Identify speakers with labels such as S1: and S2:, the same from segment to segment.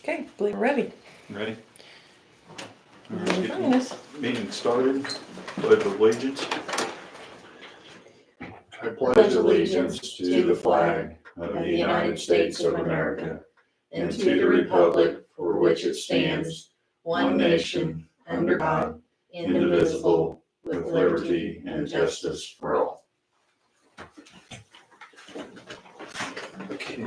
S1: Okay, believe we're ready.
S2: Ready? All right,
S1: Ready
S2: get
S1: for
S2: the
S1: this.
S2: meeting started. Pledge of allegiance.
S3: I pledge allegiance to the flag of the United States of America and to the republic for which it stands, one nation, under God, indivisible, with liberty and justice for all.
S2: Okay.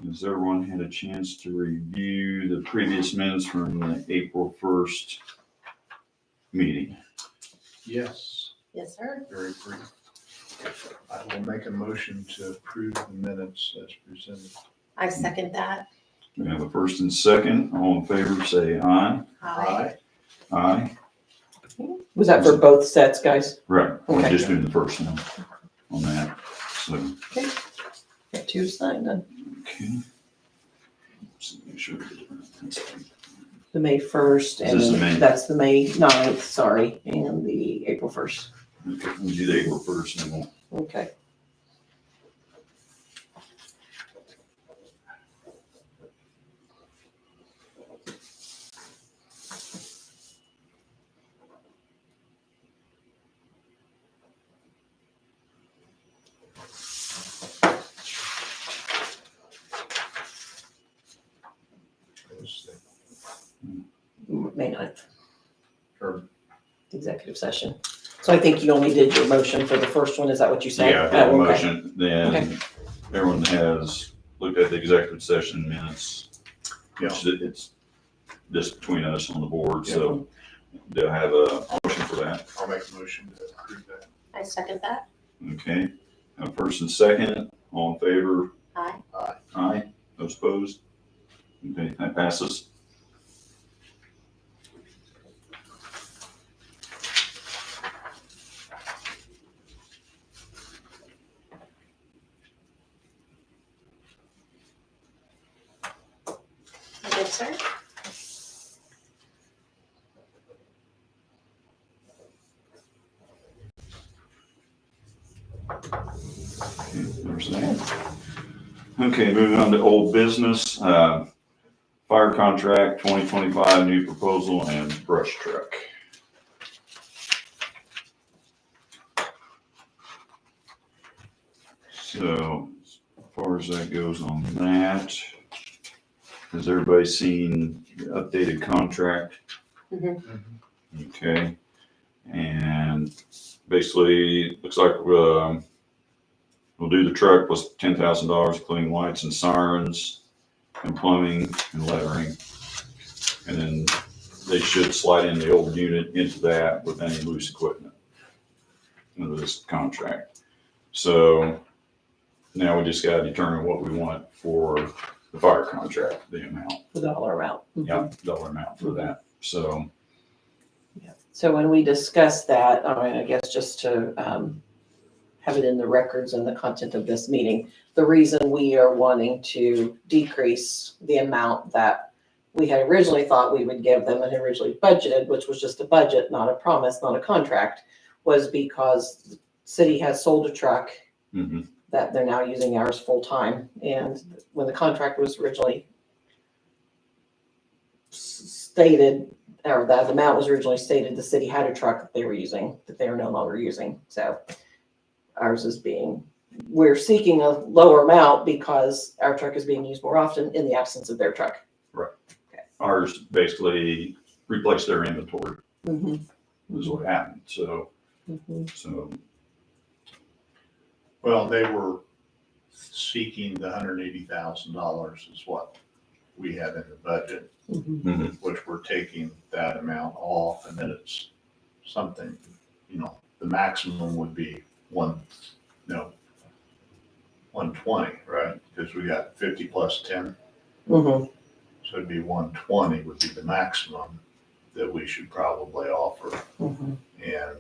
S2: Has everyone had a chance to review the previous minutes from the April 1st meeting?
S3: Yes,
S1: Yes, sir.
S3: very brief. I will make a motion to approve the minutes as presented.
S1: I second that.
S2: We have a first and second. All in favor, say aye. Aye.
S4: Was that for both sets, guys?
S2: Right, we're
S4: Okay.
S2: just doing the first one on that, so,
S4: Got two to sign then.
S2: okay. Let's make sure. That's
S4: The May 1st,
S2: Is this the May?
S4: and that's the May 9th, sorry, and the April 1st.
S2: Okay, we'll do the April 1st and we'll
S4: Okay. May 9th,
S3: Or
S4: executive session. So I think you only did your motion for the first one, is that what you said?
S2: Yeah, I have a
S4: Oh, okay.
S2: motion, then everyone has looked at the executive session minutes.
S3: Yeah.
S2: Which it's just between us on the board, so do I have a motion for that?
S3: I'll make a motion to approve that.
S1: I second that.
S2: Okay, a first and second, all in favor?
S1: Aye.
S2: Aye, those opposed? Okay, that passes.
S1: Yes, sir.
S2: Okay, there's that. Okay, moving on to old business, fire contract 2025, new proposal and brush truck. So as far as that goes on that, has everybody seen the updated contract? Okay, and basically, looks like, we'll do the truck plus $10,000, including lights and sirens and plumbing and lettering. And then they should slide in the old unit into that with any loose equipment under this contract. So now we just gotta determine what we want for the fire contract, the amount,
S4: The dollar amount.
S2: dollar amount for that. So,
S4: So when we discuss that, I guess just to have it in the records and the content of this meeting, the reason we are wanting to decrease the amount that we had originally thought we would give them and originally budgeted, which was just a budget, not a promise, not a contract, was because the city has sold a truck
S2: mhm.
S4: that they're now using ours full-time. And when the contract was originally stated, or that amount was originally stated, the city had a truck that they were using, that they are no longer using. So ours is we're seeking a lower amount because our truck is being used more often in the absence of their truck.
S2: Ours basically replaced their inventory,
S4: Mm-hmm.
S2: is what happened. So,
S4: Mm-hmm.
S3: Well, they were seeking the $180,000 is what we had in the budget,
S4: Mm-hmm.
S3: which we're taking that amount off, and then it's something, the maximum would be 120, right? Because we got 50 plus 10,
S4: Mm-hmm.
S3: so it'd be 120 would be the maximum that we should probably offer.
S4: Mm-hmm.
S3: And,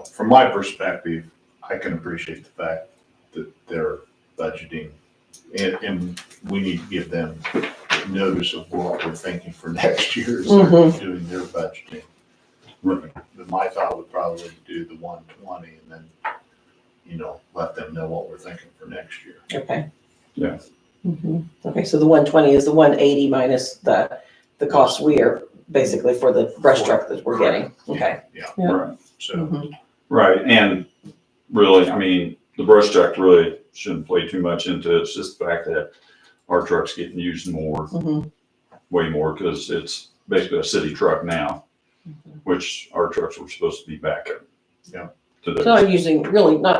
S3: from my perspective, I can appreciate the fact that they're budgeting, and we need to give them notice of what we're thinking for next year as they're doing their budgeting. But my thought would probably do the 120 and then, let them know what we're thinking for next year.
S4: Okay.
S2: yeah.
S4: Okay, so the 120 is the 180 minus the cost we are basically for the brush truck that we're getting. Okay.
S3: Yeah,
S4: Yeah.
S2: Right,
S3: so,
S4: Mhm.
S2: right, and really, I mean, the brush truck really shouldn't play too much into it. It's just the fact that our truck's getting used more,
S4: Mhm.
S2: way more, because it's basically a city truck now, which our trucks were supposed to be backup.
S3: Yeah.
S2: To
S4: So
S2: those,
S4: not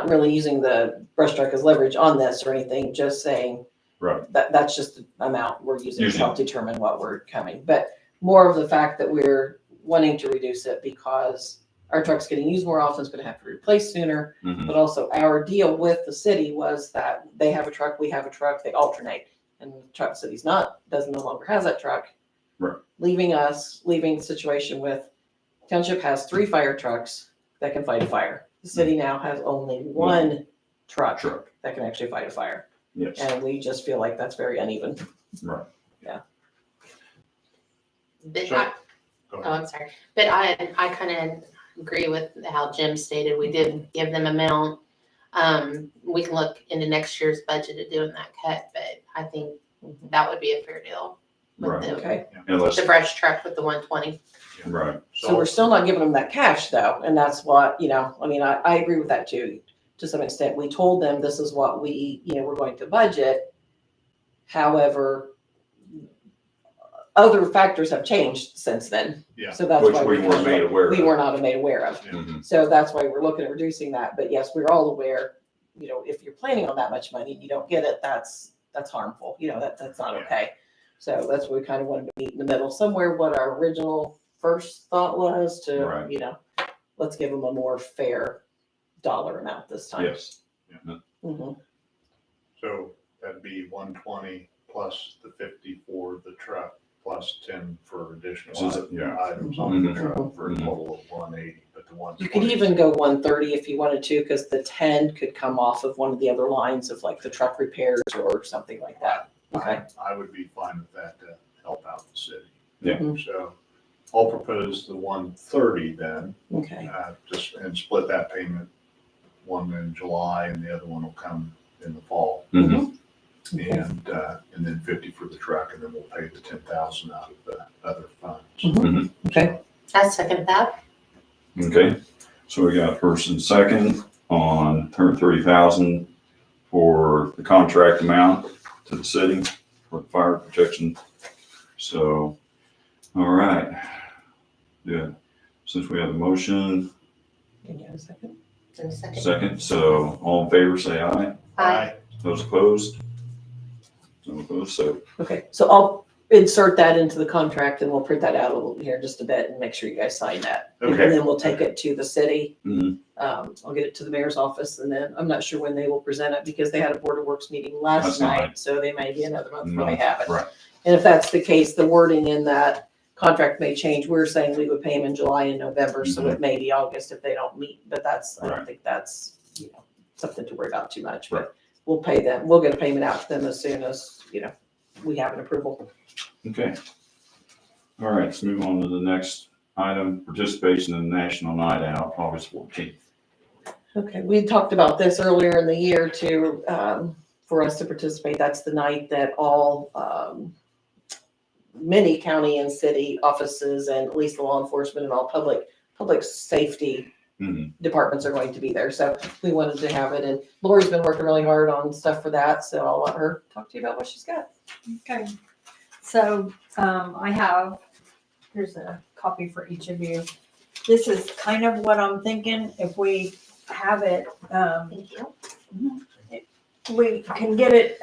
S4: really using the brush truck as leverage on this or anything, just saying
S2: right,
S4: that's just the amount we're using to
S2: Using.
S4: help determine what we're coming. But more of the fact that we're wanting to reduce it because our truck's getting used more often, it's gonna have to replace sooner.
S2: Mhm.
S4: But also our deal with the city was that they have a truck, we have a truck, they alternate. And the truck city's no longer has that truck.
S2: Right.
S4: Leaving the situation with township has 3 fire trucks that can fight a fire. The city now has only one truck
S2: truck,
S4: that can actually fight a fire.
S2: yes,
S4: And we just feel like that's very uneven.
S2: right.
S1: But
S3: So-
S1: I,
S3: go
S1: oh,
S3: ahead.
S1: I'm sorry. But I kind of agree with how Jim stated. We did give them amount. We can look into next year's budget at doing that cut, but I think that would be a fair deal with
S2: Right.
S4: Okay,
S2: Unless,
S1: the brush truck with the 120.
S2: right,
S4: so we're still not giving them that cash though, and that's what, I mean, I agree with that too, to some extent. We told them this is what we're going to budget. However, other factors have changed since then.
S3: Yeah.
S4: So that's
S2: which
S4: why
S2: we weren't made aware
S4: we
S2: of.
S4: were not made aware of.
S2: Mhm.
S4: So that's why we're looking at reducing that. But yes, we're all aware, if you're planning on that much money and you don't get it, that's harmful. That's not
S3: Yeah.
S4: okay. So that's what we kind of wanted to meet in the middle, somewhere what our original first thought was to,
S2: Right.
S4: let's give them a more fair dollar amount this time.
S2: Yes,
S4: Mhm.
S3: So that'd be 120 plus the 50 for the truck, plus 10 for additional
S2: So is it- yeah.
S3: items on the
S2: Mhm.
S3: truck for a
S2: Mhm.
S3: total of 180, but the ones.
S4: You could even go 130 if you wanted to, because the 10 could come off of one of the other lines of like the truck repairs or something like that. Okay.
S3: I would be fine with that to help out the city.
S2: Yeah.
S4: Mhm.
S3: So I'll propose the 130 then,
S4: Okay.
S3: and split that payment, one in July and the other one will come in the fall.
S2: Mhm.
S4: Okay.
S3: And then 50 for the truck, and then we'll pay the 10,000 out of the other funds.
S4: Mhm. Okay.
S1: I second that.
S2: Okay, so we got first and second on 130,000 for the contract amount to the city for fire protection. So, all right. Yeah, since we have a motion,
S4: Can you have a second?
S1: In a second.
S2: second, so all in favor, say aye.
S1: Aye.
S2: Those opposed? No opposed, so,
S4: Okay, so I'll insert that into the contract and we'll print that out a little here in just a bit and make sure you guys sign that. And
S3: Okay.
S4: then we'll take it to the city.
S2: mhm,
S4: I'll get it to the mayor's office and then I'm not sure when they will present it because they had a Board of Works meeting last
S2: Last night.
S4: night. So they may be another month before they have it.
S2: right,
S4: And if that's the case, the wording in that contract may change. We're saying we would pay them in July and November, so it may be August if they don't meet, but I
S2: Right.
S4: don't think that's, something to worry about too much.
S2: Right.
S4: But we'll pay them, we'll get a payment out to them as soon as, we have an approval.
S2: okay. All right, let's move on to the next item, participation in the National Night Out, August 14th.
S4: Okay, we talked about this earlier in the year to, for us to participate. That's the night that all, many county and city offices and at least the law enforcement and all public safety
S2: Mhm.
S4: departments are going to be there. So we wanted to have it, and Lori's been working really hard on stuff for that. So I'll let her talk to you about what she's got.
S5: Okay, so, here's a copy for each of you. This is kind of what I'm thinking, if we have it,
S1: Thank you.
S5: we can get it,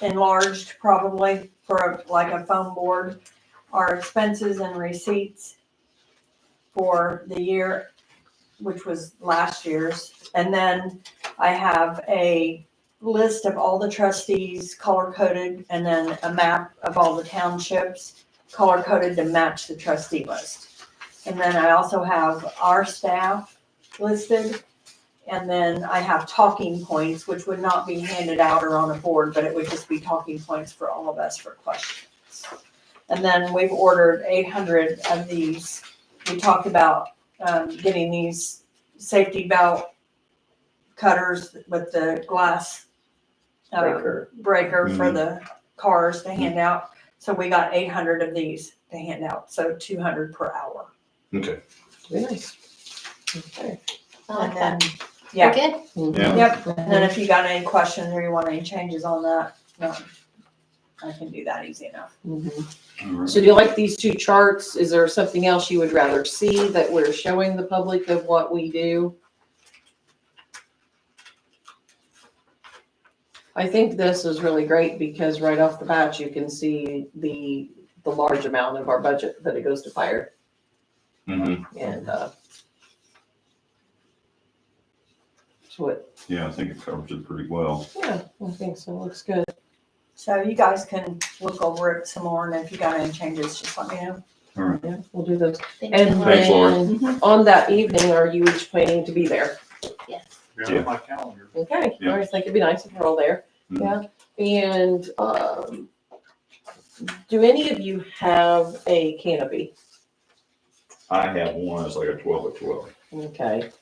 S5: enlarged probably for like a phone board. Our expenses and receipts for the year, which was last year's. And then I have a list of all the trustees color coded and then a map of all the townships color coded to match the trustee list. And then I also have our staff listed. And then I have talking points, which would not be handed out or on a board, but it would just be talking points for all of us for questions. And then we've ordered 800 of these. We talked about getting these safety belt cutters with the glass breaker for the cars to hand out. So we got 800 of these to hand out, so 200 per hour.
S2: Okay.
S4: Very nice. Okay.
S1: I like
S5: And then,
S1: that.
S5: yeah,
S1: We're good?
S2: Yeah.
S5: yep. And then if you got any questions or you want any changes on that, I can do that easy enough.
S4: Mhm.
S2: All right.
S4: So do you like these two charts? Is there something else you would rather see that we're showing the public of what we do? I think this is really great because right off the bat, you can see the large amount of our budget that it goes to fire.
S2: Mhm.
S4: And, so it,
S2: Yeah, I think it covers it pretty well.
S4: yeah, I think so. Looks good.
S5: So you guys can look over it some more, and if you got any changes, just let me know.
S2: All right.
S4: Yeah, we'll do those.
S1: Thank
S4: And
S1: you, Lori.
S2: Thanks, Lori.
S4: then on that evening, are you each planning to be there?
S1: Yes.
S2: Yeah.
S3: My calendar.
S4: Okay,
S2: Yeah.
S4: I think it'd be nice if we're all there.
S2: Mhm.
S4: Yeah, and, do any of you have a canopy?
S2: I have one, it's like a 12 by 12.
S4: Okay. Is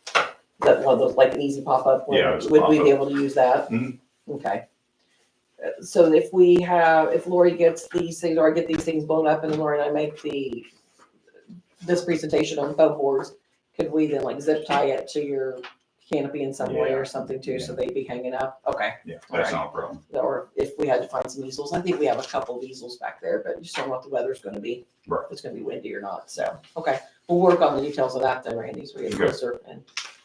S4: that one of those, like, easy pop-up?
S2: Yeah, it's a
S4: Would we be
S2: pop-up.
S4: able to use that?
S2: Mhm.
S4: Okay. So if Lori gets these things, or I get these things blown up, and then Lori and I make this presentation on foam boards, could we then like zip tie it to your canopy in some way or something too, so they'd be hanging up? Okay.
S2: Yeah, that's not a problem.
S4: Or if we had to find some easels, I think we have a couple of easels back there, but you just don't know what the weather's gonna be.
S2: Right.
S4: If it's gonna be windy or not, so, okay. We'll work on the details of that then, Randy, as we get
S2: Okay.
S4: closer and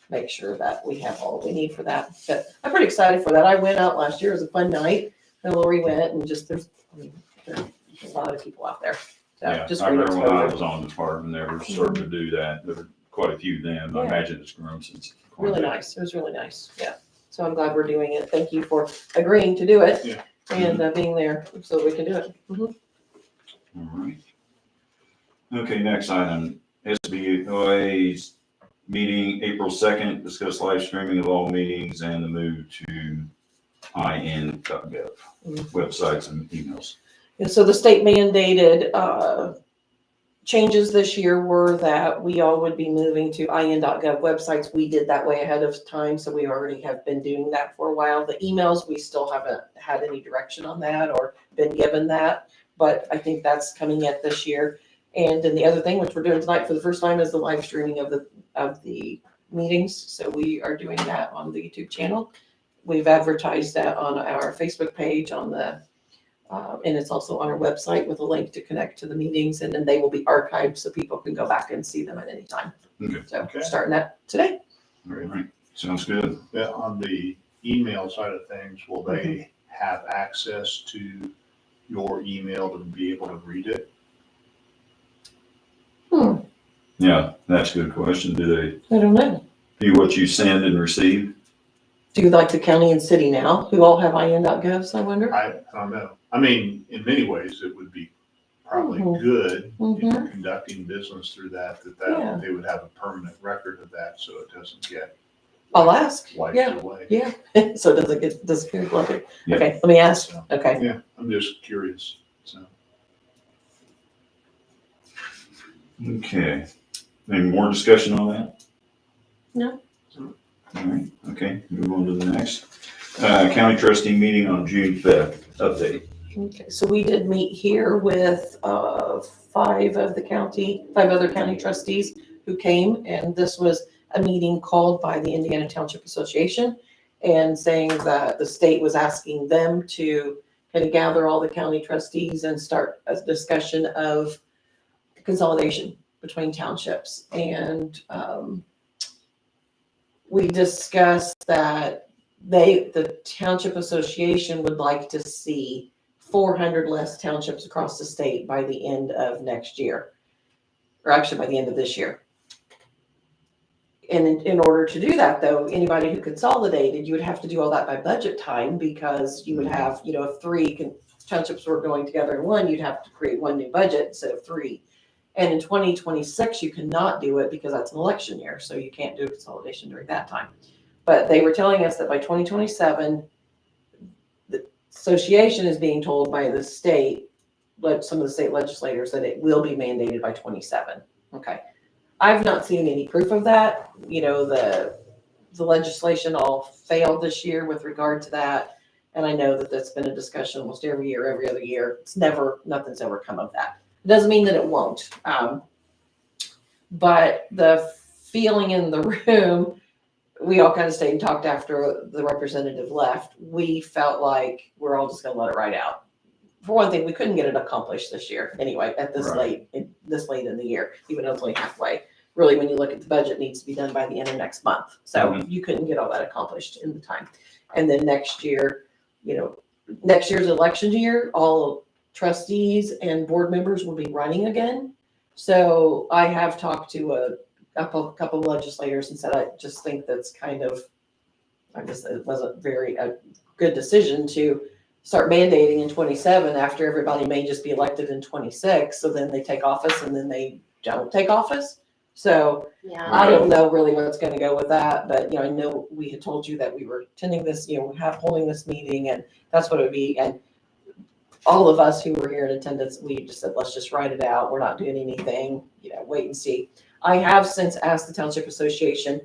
S4: make sure that we have all we need for that. But I'm pretty excited for that. I went out last year, it was a fun night, and Lori went, and just, there's a lot of people out there. So
S2: Yeah,
S4: just
S2: I
S4: great
S2: remember when I
S4: exposure.
S2: was on the department, they were starting to do that. There were quite a few then. I
S4: Yeah.
S2: imagine it's grown since. quite a
S4: Really
S2: bit.
S4: nice, it was really nice, yeah. So I'm glad we're doing it. Thank you for agreeing to do it.
S3: Yeah.
S4: And being there so we can do it. Mhm.
S2: All right. Okay, next item, SBOA's meeting April 2nd, discuss live streaming of all meetings and the move to in.gov websites and emails.
S4: And so the state mandated changes this year were that we all would be moving to in.gov websites. We did that way ahead of time, so we already have been doing that for a while. The emails, we still haven't had any direction on that or been given that, but I think that's coming yet this year. And then the other thing, which we're doing tonight for the first time, is the live streaming of the meetings. So we are doing that on the YouTube channel. We've advertised that on our Facebook page and it's also on our website with a link to connect to the meetings, and then they will be archived so people can go back and see them at any time.
S2: Okay.
S4: So
S3: Okay.
S4: starting that today.
S2: All right, sounds good.
S3: Yeah, on the email side of things, will they have access to your email to be able to read it?
S2: Yeah, that's a good question. Do they
S4: I don't know.
S2: view what you send and receive?
S4: Do you like the county and city now, who all have in.govs, I wonder?
S3: I don't know. I mean, in many ways, it would be probably
S4: Mhm.
S3: good if
S4: Mhm.
S3: you're conducting business through that,
S4: Yeah.
S3: they would have a permanent record of that, so it doesn't get
S4: I'll ask.
S3: wiped
S4: Yeah.
S3: away.
S4: Yeah. So it doesn't get disappeared like
S2: Yeah.
S4: Okay, let me ask.
S3: So,
S4: Okay.
S3: yeah, I'm just curious, so.
S2: Okay. Any more discussion on that?
S4: No.
S2: All right, okay, move on to the next. County trustee meeting on June 5th, update.
S4: Okay, so we did meet here with five other county trustees who came, and this was a meeting called by the Indiana Township Association and saying that the state was asking them to kind of gather all the county trustees and start a discussion of consolidation between townships. And we discussed that the Township Association would like to see 400 less townships across the state by the end of next year, or actually by the end of this year. And in order to do that, though, anybody who consolidated, you would have to do all that by budget time, because you would have, if three townships were going together in one, you'd have to create one new budget instead of three. And in 2026, you cannot do it because that's an election year, so you can't do a consolidation during that time. But they were telling us that by 2027, the association is being told by the state, some of the state legislators, that it will be mandated by 27. Okay. I've not seen any proof of that. The legislation all failed this year with regard to that. And I know that that's been a discussion almost every year, every other year. Nothing's ever come of that. It doesn't mean that it won't. But the feeling in the room, we all kind of stayed and talked after the representative left. We felt like we're all just going to let it ride out. For one thing, we couldn't get it accomplished this year anyway, at this
S2: Right.
S4: late in the year, even though it's only halfway. Really, when you look at the budget, it needs to be done by the end of next month. So you couldn't get all that accomplished in the time. And then next year, next year's election year, all trustees and board members will be running again. So I have talked to a couple of legislators and said, I just think that's I guess it wasn't a good decision to start mandating in 27 after everybody may just be elected in 26. So then they take office and then they don't take office. So
S1: Yeah.
S4: I don't know really what's going to go with that, but I know we had told you that we were attending this, holding this meeting, and that's what it would be. And all of us who were here in attendance, we just said, let's just write it out. We're not doing anything, wait and see. I have since asked the Township Association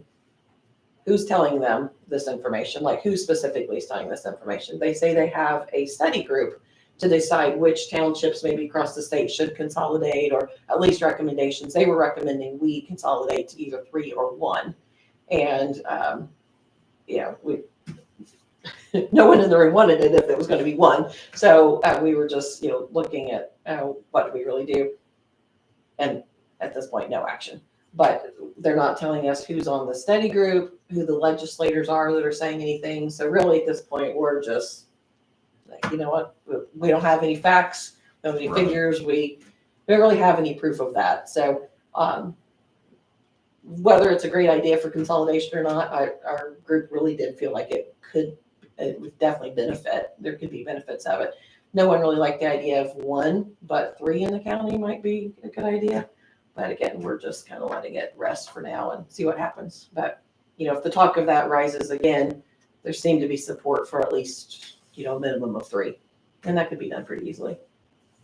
S4: who's telling them this information, like who specifically is telling this information. They say they have a study group to decide which townships maybe across the state should consolidate, or at least recommendations. They were recommending we consolidate to either 3 or 1. And, no one in the room wanted it if it was going to be 1. So we were just, looking at what do we really do. And at this point, no action. But they're not telling us who's on the study group, who the legislators are that are saying anything. So really at this point, we're just, you know what, we don't have any facts, no any
S2: Right.
S4: figures. We don't really have any proof of that. So whether it's a great idea for consolidation or not, our group really did feel like it would definitely benefit. There could be benefits of it. No one really liked the idea of 1, but 3 in the county might be a good idea. But again, we're just kind of letting it rest for now and see what happens. But, if the talk of that rises again, there seemed to be support for at least, a minimum of 3. And that could be done pretty easily,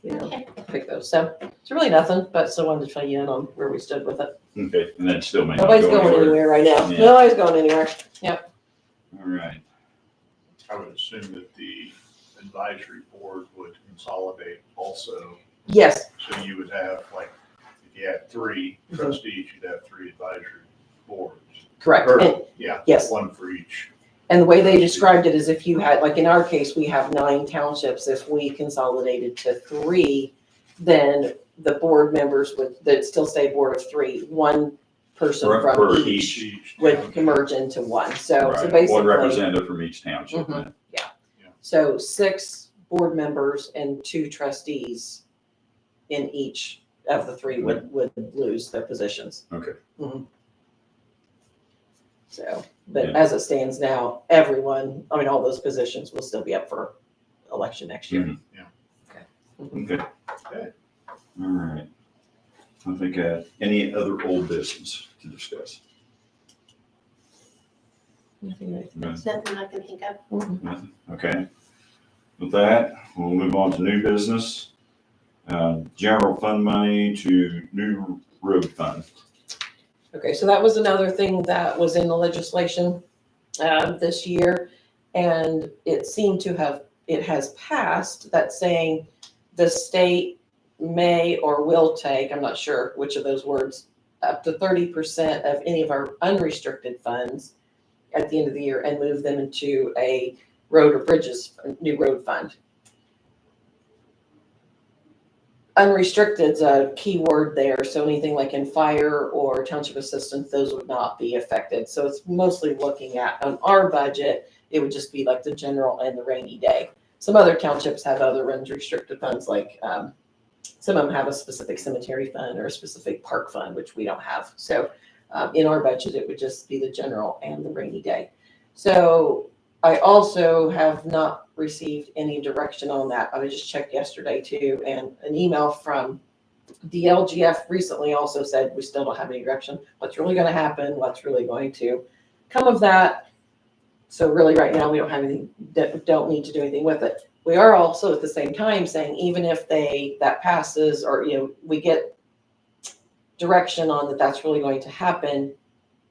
S1: Okay.
S4: pick those. So it's really nothing, but still wanted to fill you in on where we stood with it.
S2: Okay, and that still may not
S4: Nobody's
S2: go
S4: going
S2: anywhere.
S4: anywhere right now.
S2: Yeah.
S4: Nobody's going anywhere. Yep.
S2: All right.
S3: I would assume that the advisory board would consolidate also.
S4: Yes.
S3: So you would have, like, if you had 3 trustees, you'd have 3 advisory boards.
S4: Correct.
S3: Or,
S4: And,
S3: yeah,
S4: yes.
S3: 1 for each.
S4: And the way they described it is if you had, like in our case, we have 9 townships. If we consolidated to 3, then the board members they'd still say board of 3. 1 person
S2: Per
S4: from each
S3: Each
S4: would
S3: township.
S4: merge into 1. So
S2: Right.
S4: basically.
S2: One representative from each township.
S4: Mhm.
S2: then.
S4: So 6 board members and 2 trustees in each of the 3 would lose their positions.
S2: Okay.
S4: Mhm. So, but
S2: Yeah.
S4: as it stands now, all those positions will still be up for election next year.
S2: Mhm.
S4: Mhm.
S2: Okay.
S3: Okay.
S2: All right. I think any other old business to discuss?
S4: Nothing right.
S1: There's nothing I can think of.
S4: Mhm.
S2: Nothing? Okay. With that, we'll move on to new business. General fund money to new road fund.
S4: Okay, so that was another thing that was in the legislation this year. And it seemed it has passed that saying the state may or will take, I'm not sure which of those words, up to 30% of any of our unrestricted funds at the end of the year and move them into a road or bridges, new road fund. Unrestricted's a key word there, so anything like in fire or township assistance, those would not be affected. So it's mostly looking at, on our budget, it would just be like the general and the rainy day. Some other townships have other unrestricted funds, like some of them have a specific cemetery fund or a specific park fund, which we don't have. So in our budget, it would just be the general and the rainy day. So I also have not received any direction on that. I just checked yesterday too, and an email from the LGF recently also said we still don't have any direction. What's really going to happen? What's really going to come of that? So really right now we don't have anything, don't need to do anything with it. We are also at the same time saying even if that passes or we get direction on that's really going to happen,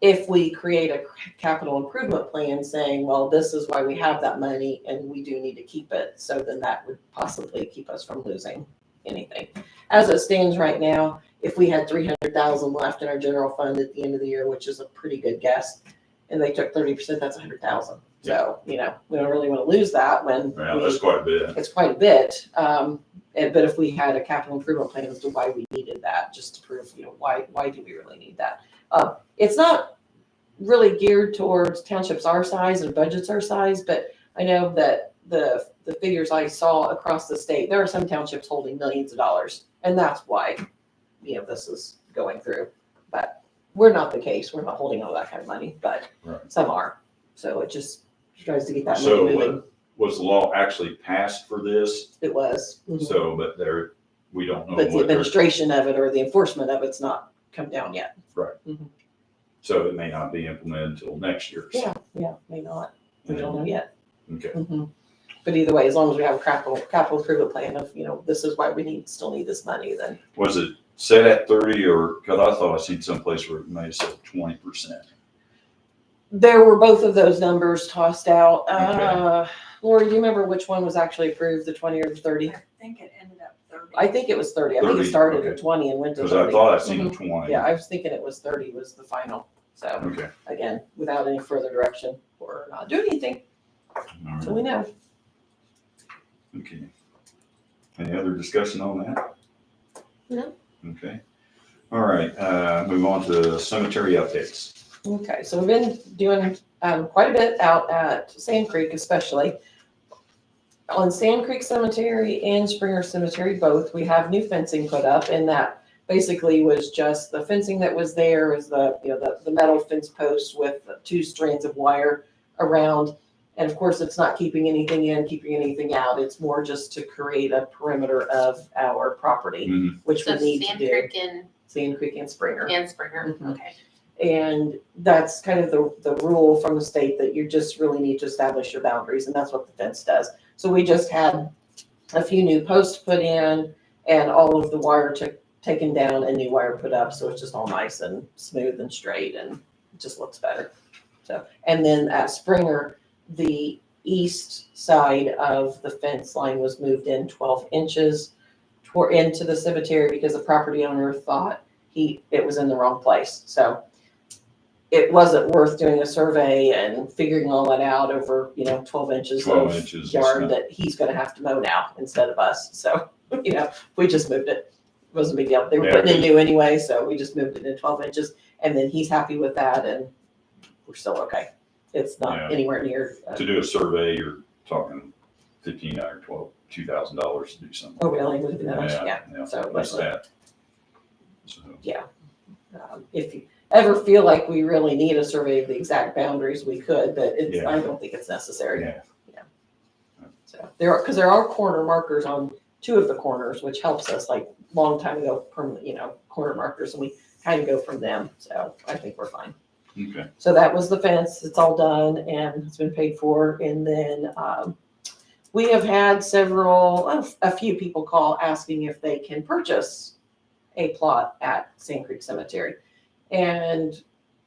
S4: if we create a capital improvement plan saying, well, this is why we have that money and we do need to keep it, so then that would possibly keep us from losing anything. As it stands right now, if we had 300,000 left in our general fund at the end of the year, which is a pretty good guess, and they took 30%, that's 100,000. So, we don't really want to lose that when
S2: Yeah, that's quite a bit.
S4: it's quite a bit. But if we had a capital improvement plan as to why we needed that, just to prove, why do we really need that? It's not really geared towards townships our size and budgets our size, but I know that the figures I saw across the state, there are some townships holding millions of dollars, and that's why, this is going through. But we're not the case. We're not holding all that kind of money, but
S2: Right.
S4: some are. So it just tries to get that money
S2: So
S4: moving.
S2: was the law actually passed for this?
S4: It was. Mhm.
S2: So, but we don't know
S4: But the
S2: what they're,
S4: administration of it or the enforcement of it's not come down yet.
S2: so it may not be implemented until next year.
S4: Yeah, may not. We don't know yet.
S2: Okay,
S4: Mhm. But either way, as long as we have a capital improvement plan of, this is why we still need this money, then
S2: was it set at 30 or, cause I thought I seen someplace where it may have said 20%.
S4: there were both of those numbers tossed out.
S2: Okay.
S4: Lori, do you remember which one was actually approved, the 20 or the 30?
S5: I think it ended up 30.
S4: I think it was 30. I think
S2: 30,
S4: it started
S2: okay.
S4: at 20 and went to
S2: Cause
S4: 30.
S2: I thought I seen
S4: Mhm.
S2: 20.
S4: Yeah, I was thinking it was 30 was the final. So
S2: Okay.
S4: again, without any further direction, we're not doing anything,
S2: All
S4: so
S2: right.
S4: we know.
S2: Okay. Any other discussion on that?
S4: No.
S2: Okay. All right, move on to cemetery updates.
S4: Okay, so we've been doing quite a bit out at Sand Creek, especially. On Sand Creek Cemetery and Springer Cemetery, both, we have new fencing put up, and that basically was just the fencing that was there is the metal fence post with 2 strands of wire around. And of course, it's not keeping anything in, keeping anything out. It's more just to create a perimeter of our property,
S2: Mhm.
S4: which
S1: So
S4: we need to
S1: Sand
S4: do.
S1: Creek and,
S4: Sand Creek and Springer.
S1: and Springer,
S4: Mhm.
S1: okay.
S4: And that's kind of the rule from the state that you just really need to establish your boundaries, and that's what the fence does. So we just had a few new posts put in and all of the wire taken down and new wire put up, so it's just all nice and smooth and straight and it just looks better. So, and then at Springer, the east side of the fence line was moved in 12 inches into the cemetery because the property owner thought it was in the wrong place. So it wasn't worth doing a survey and figuring all that out over, 12 inches
S2: 12
S4: of
S2: inches is
S4: yard
S2: not-
S4: that he's gonna have to mow now instead of us. So, we just moved it. It wasn't a big deal. They were
S2: Yeah,
S4: putting in new anyway, so we just moved it in 12 inches and then he's happy with that and we're still okay. It's not
S2: Yeah.
S4: anywhere near.
S2: To do a survey, you're talking $1,500, $2,000 to do something.
S4: Oh, really? Would it be that much? Yeah.
S2: Yeah,
S4: So it
S2: that's
S4: wasn't-
S2: that. So,
S4: If you ever feel like we really need a survey of the exact boundaries, we could, but
S2: Yeah.
S4: I don't think it's necessary.
S2: yeah,
S4: So because there are corner markers on 2 of the corners, which helps us like long time ago, corner markers, and we kind of go from them. So I think we're fine.
S2: okay.
S4: So that was the fence. It's all done and it's been paid for. And then we have had a few people call asking if they can purchase a plot at Sand Creek Cemetery. And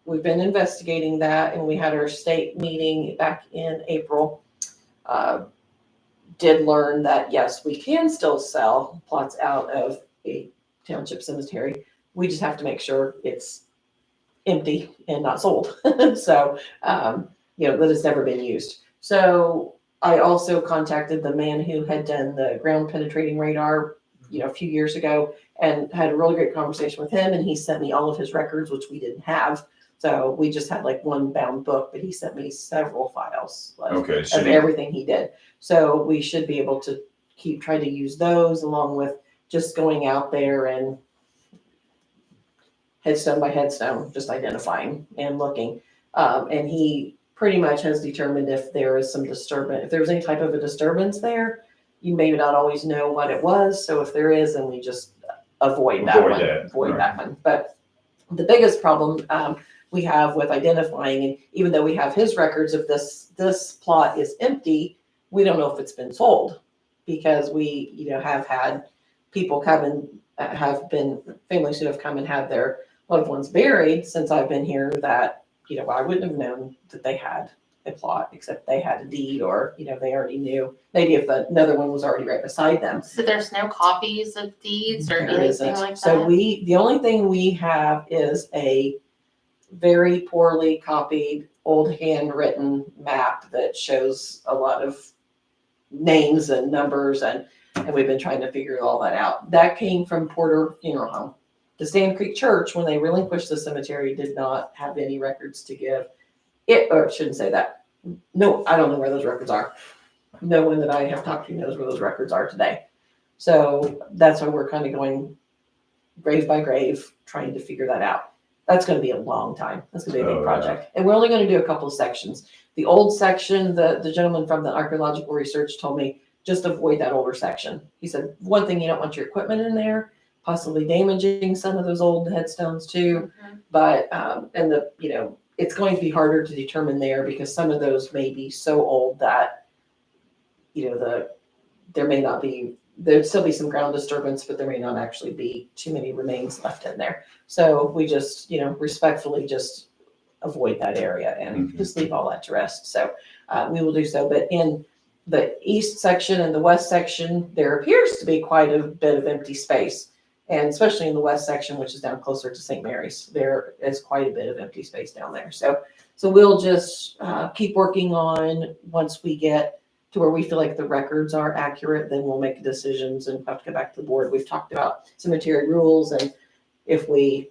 S4: we've been investigating that and we had our state meeting back in April. Did learn that, yes, we can still sell plots out of a township cemetery. We just have to make sure it's empty and not sold. So, that it's never been used. So I also contacted the man who had done the ground penetrating radar, a few years ago and had a really great conversation with him. And he sent me all of his records, which we didn't have. So we just had like one bound book, but he sent me several files
S2: Okay,
S4: of everything he did. So we should be able to keep trying to use those along with just going out there and headstone by headstone, just identifying and looking. And he pretty much has determined if there is some disturbance, if there's any type of a disturbance there, you may not always know what it was. So if there is, then we just avoid that
S2: Avoid
S4: one.
S2: that,
S4: Avoid
S2: right.
S4: that one. But the biggest problem we have with identifying, and even though we have his records of this plot is empty, we don't know if it's been sold because we, have had people come and have been families who have come and had their loved ones buried since I've been here that I wouldn't have known that they had a plot, except they had a deed, or, they already knew. Maybe if another one was already right beside them.
S1: So there's no copies of deeds or
S4: There
S1: anything
S4: isn't.
S1: like
S4: So
S1: that?
S4: the only thing we have is a very poorly copied, old handwritten map that shows a lot of names and numbers, and we've been trying to figure all that out. That came from Porter Funeral Home. The Sand Creek Church, when they relinquished the cemetery, did not have any records to give. Or I shouldn't say that. No, I don't know where those records are. No one that I have talked to knows where those records are today. So that's why we're kind of going grave by grave, trying to figure that out. That's going to be a long time. That's going to be a big project. And we're only going to do a couple of sections. The old section, the gentleman from the archaeological research told me, just avoid that older section. He said, one thing, you don't want your equipment in there, possibly damaging some of those old headstones too.
S1: Mhm.
S4: But, it's going to be harder to determine there because some of those may be so old that, there may not be, there'd still be some ground disturbance, but there may not actually be too many remains left in there. So we just, respectfully just avoid that area and
S2: Mhm.
S4: just leave all that to rest. So we will do so. But in the east section and the west section, there appears to be quite a bit of empty space. And especially in the west section, which is down closer to St. Mary's, there is quite a bit of empty space down there. So we'll just keep working on, once we get to where we feel like the records are accurate, then we'll make decisions and have to go back to the board. We've talked about cemetery rules, and if we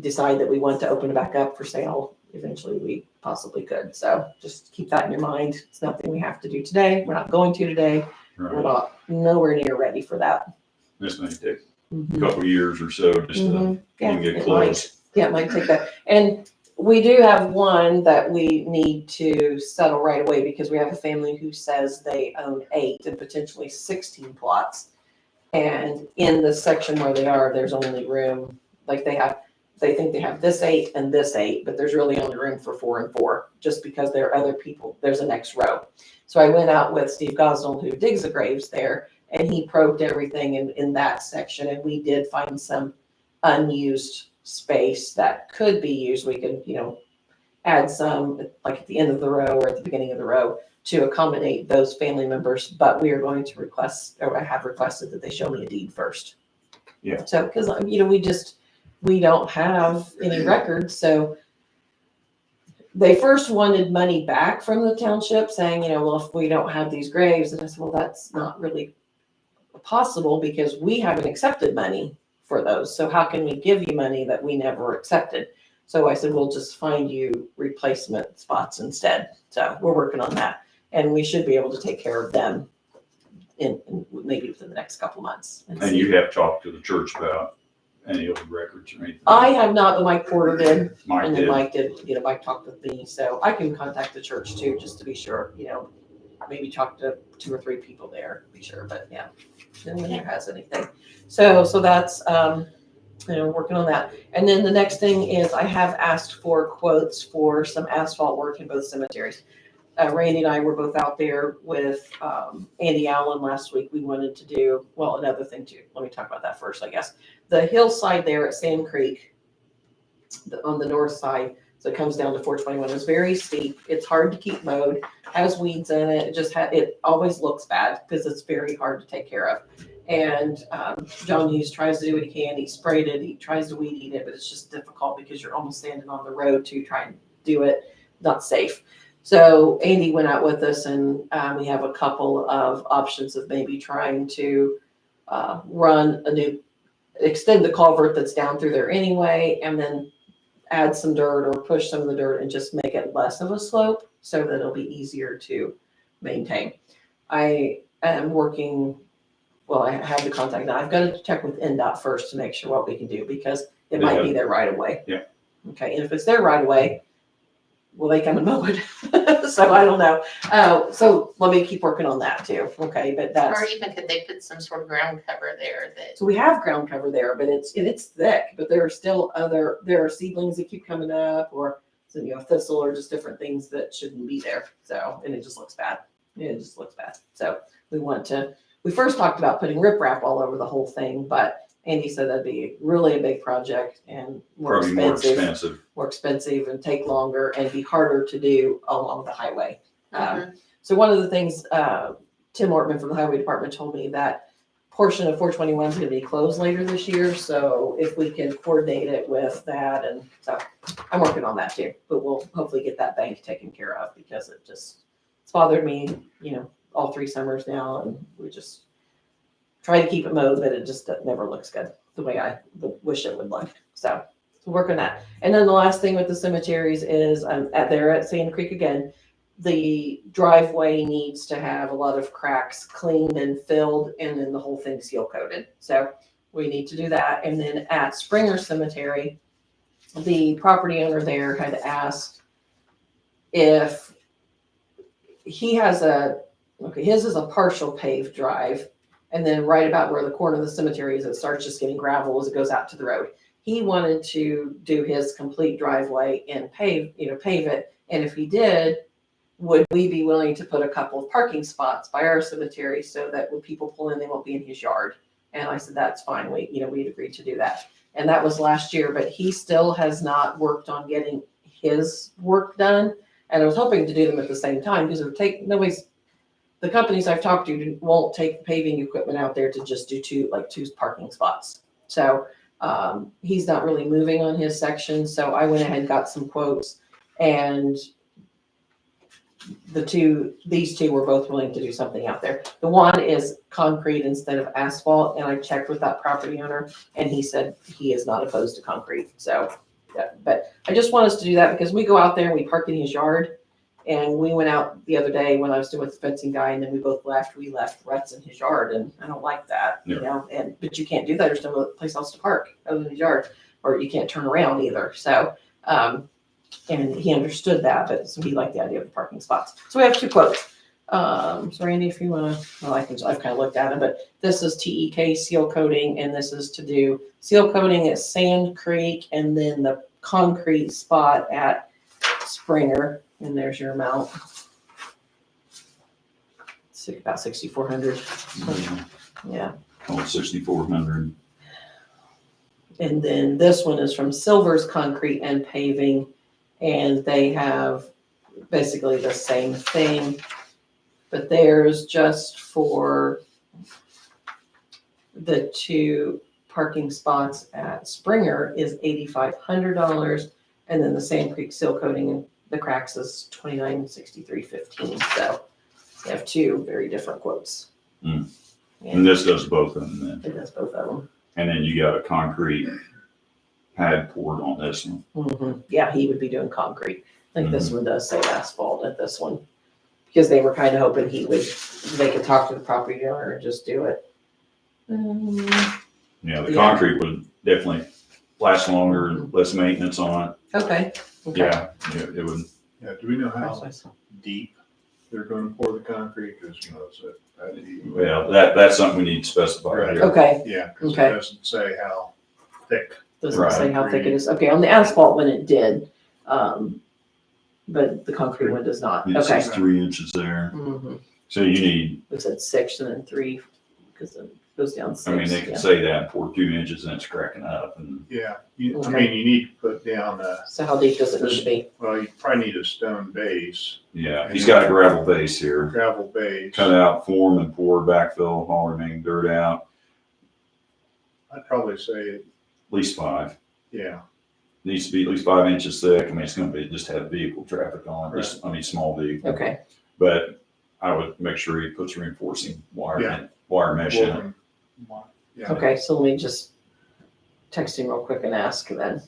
S4: decide that we want to open it back up for sale, eventually we possibly could. So just keep that in your mind. It's nothing we have to do today. We're not going to today. We're
S2: Right.
S4: not nowhere near ready for that.
S2: This may take a couple of years or so just to
S4: Mhm. Yeah,
S2: even get
S4: it might.
S2: close.
S4: Yeah, it might take that. And we do have one that we need to settle right away because we have a family who says they own 8 and potentially 16 plots. And in the section where they are, there's only room, like they think they have this 8 and this 8, but there's really only room for 4 and 4, just because there are other people, there's a next row. So I went out with Steve Gosnell, who digs the graves there, and he probed everything in that section, and we did find some unused space that could be used. We could, add some, like at the end of the row or at the beginning of the row, to accommodate those family members, but we are going to request, or I have requested that they show me a deed first.
S2: Yeah.
S4: So, because, we don't have any records, so they first wanted money back from the township, saying, well, if we don't have these graves, and I said, well, that's not really possible because we haven't accepted money for those. So how can we give you money that we never accepted? So I said, we'll just find you replacement spots instead. So we're working on that, and we should be able to take care of them in maybe within the next couple months.
S2: And
S4: see.
S2: you have talked to the church about any old records or anything?
S4: I have not, but Mike Porter did.
S2: Mike
S4: And then
S2: did.
S4: Mike did, Mike talked with me, so I can contact the church too, just to be sure, maybe talk to 2 or 3 people there, be sure, but yeah. No one there has anything. So that's, working on that. And then the next thing is I have asked for quotes for some asphalt work in both cemeteries. Randy and I were both out there with Andy Allen last week. We wanted to do, well, another thing too. Let me talk about that first, I guess. The hillside there at Sand Creek, on the north side, so it comes down to 421, is very steep. It's hard to keep mowed, has weeds in it. It just it always looks bad because it's very hard to take care of. And John Hughes tries to do what he can. He sprayed it. He tries to weed eat it, but it's just difficult because you're almost standing on the road to try and do it. Not safe. So Andy went out with us, and we have a couple of options of maybe trying to extend the culvert that's down through there anyway, and then add some dirt or push some of the dirt and just make it less of a slope so that it'll be easier to maintain. I am working, well, I have the contact now. I've got to check with NDOT first to make sure what we can do because it might be there right away.
S2: Yeah.
S4: Okay, and if it's there right away, will they come and mow it? So I don't know. So let me keep working on that too. Okay, but that's.
S1: Or even could they put some sort of ground cover there that,
S4: So we have ground cover there, but it's thick, but there are still there are seedlings that keep coming up, or thistle, or just different things that shouldn't be there. So, and it just looks bad. It just looks bad. So we first talked about putting riprap all over the whole thing, but Andy said that'd be really a big project and more
S2: Probably more
S4: expensive,
S2: expensive.
S4: and take longer and be harder to do along the highway.
S1: Mhm.
S4: So one of the things, Tim Ortman from the Highway Department told me that portion of 421 is gonna be closed later this year, so if we can coordinate it with that, and so I'm working on that too, but we'll hopefully get that bank taken care of, because it's bothered me, all 3 summers now, and we just try to keep it mowed, but it just never looks good the way I wish it would look, so work on that. And then the last thing with the cemeteries is, there at Sand Creek again, the driveway needs to have a lot of cracks cleaned and filled, and then the whole thing seal coated. So we need to do that. And then at Springer Cemetery, the property owner there had asked if he has his is a partial paved drive. And then right about where the corner of the cemetery is, it starts just getting gravel as it goes out to the road. He wanted to do his complete driveway and pave it. And if he did, would we be willing to put a couple of parking spots by our cemetery so that when people pull in, they won't be in his yard? And I said, that's fine. We'd agreed to do that. And that was last year, but he still has not worked on getting his work done. And I was hoping to do them at the same time, because the companies I've talked to won't take paving equipment out there to just do two parking spots. So he's not really moving on his section. So I went ahead and got some quotes, and these two were both willing to do something out there. The one is concrete instead of asphalt, and I checked with that property owner, and he said he is not opposed to concrete. So, yeah, but I just want us to do that because we go out there and we park in his yard, and we went out the other day when I was doing with the fencing guy, and then we both left. We left ruts in his yard, and I don't like that, but you can't do that. There's no place else to park other than his yard, or you can't turn around either. So, and he understood that, but so he liked the idea of the parking spots. So we have 2 quotes. So Randy, if you want to, I've kind of looked at it, but this is TEK seal coating, and this is to do seal coating at Sand Creek, and then the concrete spot at Springer. And there's your amount. It's about $6,400. Yeah.
S2: Oh, 6,400.
S4: And then this one is from Silver's Concrete and Paving, and they have basically the same thing, but theirs just for the 2 parking spots at Springer is $8,500, and then the Sand Creek seal coating and the cracks is $29,63.15. So they have 2 very different quotes.
S2: Mm.
S4: And
S2: And this does both of them then.
S4: it does both of them.
S2: And then you got a concrete pad poured on this one.
S4: Mm-hmm. Yeah, he would be doing concrete. I think this one does say asphalt at this one, because they were kind of hoping they could talk to the property owner and just do it.
S2: Yeah, the
S4: Yeah.
S2: concrete would definitely last longer, less maintenance on
S4: Okay.
S2: it.
S4: Okay.
S2: Yeah, it would.
S3: Yeah, do we know how
S4: Nice.
S3: deep they're gonna pour the concrete? Cause it's that deep.
S2: Well, that's something we need to specify
S3: Right.
S2: here.
S4: Okay.
S3: Yeah, cause it
S4: Okay.
S3: doesn't say how thick.
S4: Doesn't say how thick it
S3: Right.
S4: is. Okay, on the asphalt one it did, but the concrete one does not.
S2: It
S4: Okay.
S2: says 3 inches there.
S4: Mm-hmm.
S2: So you need,
S4: It said 6 and then 3, because it goes down 6.
S2: I mean, they
S4: yeah.
S2: can say that and pour 2 inches and it's cracking up. And
S3: Yeah, I
S4: Okay.
S3: mean, you need to put down
S4: So how deep does it need to be?
S3: well, you probably need a stone base,
S2: yeah, he's got a gravel base here.
S3: gravel base.
S2: Cut out, form and pour, backfill, haul remaining dirt out,
S3: I'd probably say,
S2: at least 5.
S3: yeah,
S2: Needs to be at least 5 inches thick. I mean, it's gonna be, just have vehicle traffic on it, just, I mean, small vehicle.
S4: Okay.
S2: But I would make sure he puts reinforcing wire,
S3: Yeah.
S2: wire mesh in it.
S3: woven, yeah.
S4: Okay, so let me just text him real quick and ask then.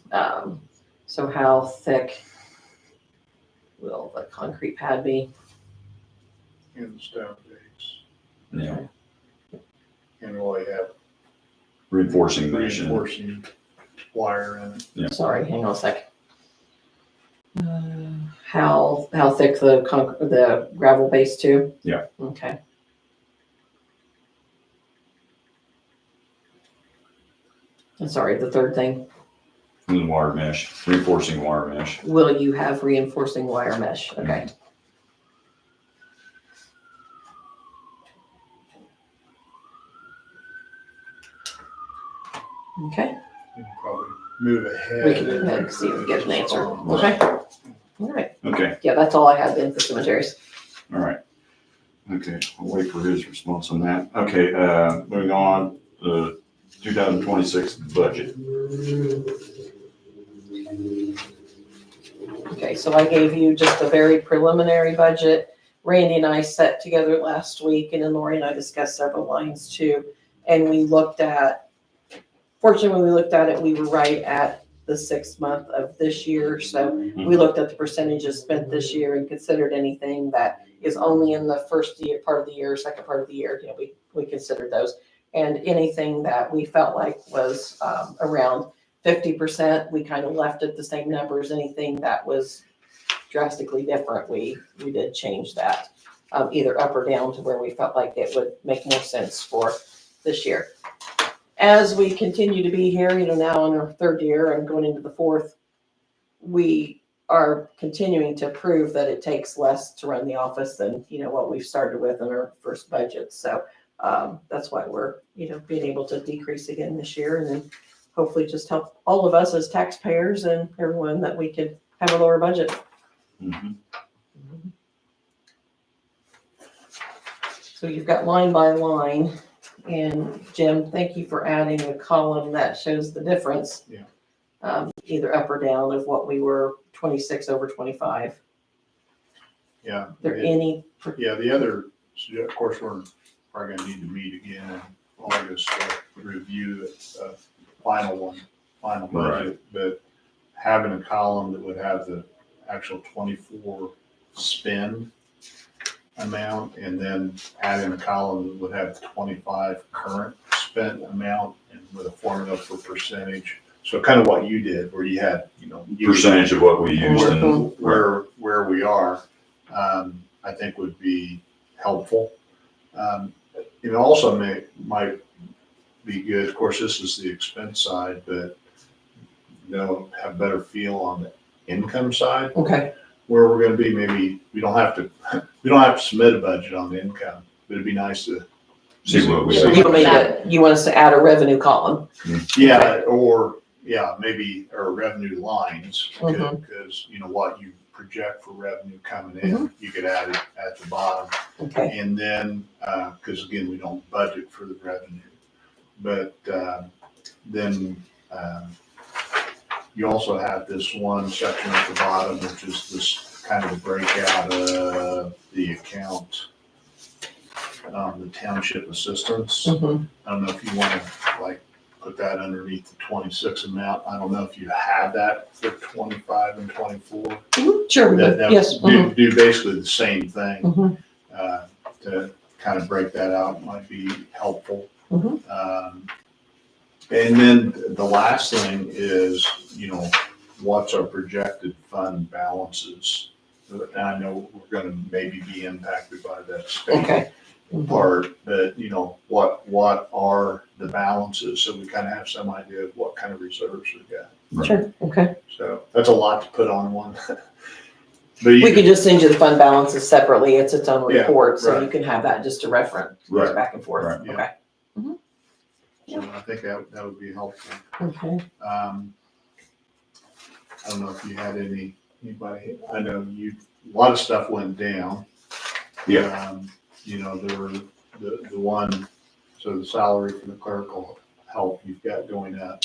S4: So how thick will the concrete pad be?
S3: In the stone base.
S2: Yeah,
S3: And will they have
S2: reinforcing mesh in it.
S3: reinforcing wire in it?
S2: Yeah.
S4: Sorry, hang on a sec. How thick the gravel base too?
S2: Yeah.
S4: Okay. I'm sorry, the third thing,
S2: And then wire mesh, reinforcing wire mesh.
S4: will you have reinforcing wire mesh? Okay. Okay,
S3: We can probably move ahead.
S4: we can move ahead and see if we get an answer. Okay. All right.
S2: Okay,
S4: Yeah, that's all I had then for cemeteries.
S2: all right. Okay, I'll wait for his response on that. Okay, moving on, the 2026 budget.
S4: Okay, so I gave you just a very preliminary budget. Randy and I sat together last week, and then Lori and I discussed several lines too. And we looked at, fortunately, when we looked at it, we were right at the 6th month of this year. So we looked at the percentages spent this year and considered anything that is only in the first year, part of the year, second part of the year, we considered those. And anything that we felt like was around 50%, we kind of left at the same numbers. Anything that was drastically different, we did change that, either up or down to where we felt like it would make more sense for this year. As we continue to be here, now in our 3rd year and going into the 4th, we are continuing to prove that it takes less to run the office than, what we've started with in our first budget. So that's why we're, being able to decrease again this year, and then hopefully just help all of us as taxpayers and everyone that we could have a lower budget.
S2: Mhm.
S4: So you've got line by line, and Jim, thank you for adding a column that shows the difference.
S3: Yeah.
S4: Either up or down of what we were 26 over 25.
S3: Yeah.
S4: There any,
S3: Yeah, the other, of course, we're probably gonna need to meet again in August to review the final budget, but having a column that would have the actual 24 spend amount, and then adding a column that would have the 25 current spent amount, and with a formula for percentage. So kind of what you did, where you had,
S2: Percentage of what we used and
S3: where we are, I think would be helpful. It also might be good, of course, this is the expense side, but have better feel on the income side,
S4: okay,
S3: where we're gonna be. Maybe we don't have to submit a budget on the income, but it'd be nice to
S2: see what we.
S4: you want us to add a revenue column?
S3: Maybe, or revenue lines,
S4: Mhm.
S3: because what you project for revenue coming in, you could add it at the bottom.
S4: Okay,
S3: And then, because again, we don't budget for the revenue, but then you also have this one section at the bottom, which is this kind of a breakout of the account, the township assistance.
S4: Mhm.
S3: I don't know if you want to put that underneath the 26 amount. I don't know if you have that for 25 and 24.
S4: Sure,
S3: That
S4: yes.
S3: do basically the same thing.
S4: Mhm.
S3: To kind of break that out might be helpful.
S4: Mhm.
S3: And then the last thing is, what's our projected fund balances? And I know we're gonna maybe be impacted by that state
S4: Okay.
S3: part, but what are the balances? So we kind of have some idea of what kind of reserves we've got.
S4: Sure, okay.
S3: So that's a lot to put on one. But
S4: We could just send you the fund balances separately. It's its own
S3: Yeah,
S4: report, so
S3: right.
S4: you can have that just to reference
S2: Right.
S4: back and forth.
S2: Right.
S3: Yeah.
S4: Okay.
S3: So I think that would be helpful.
S4: Okay.
S3: I don't know if you had anybody, I know a lot of stuff went down.
S2: Yeah.
S3: There were the one, so the salary for the clerical help you've got going up.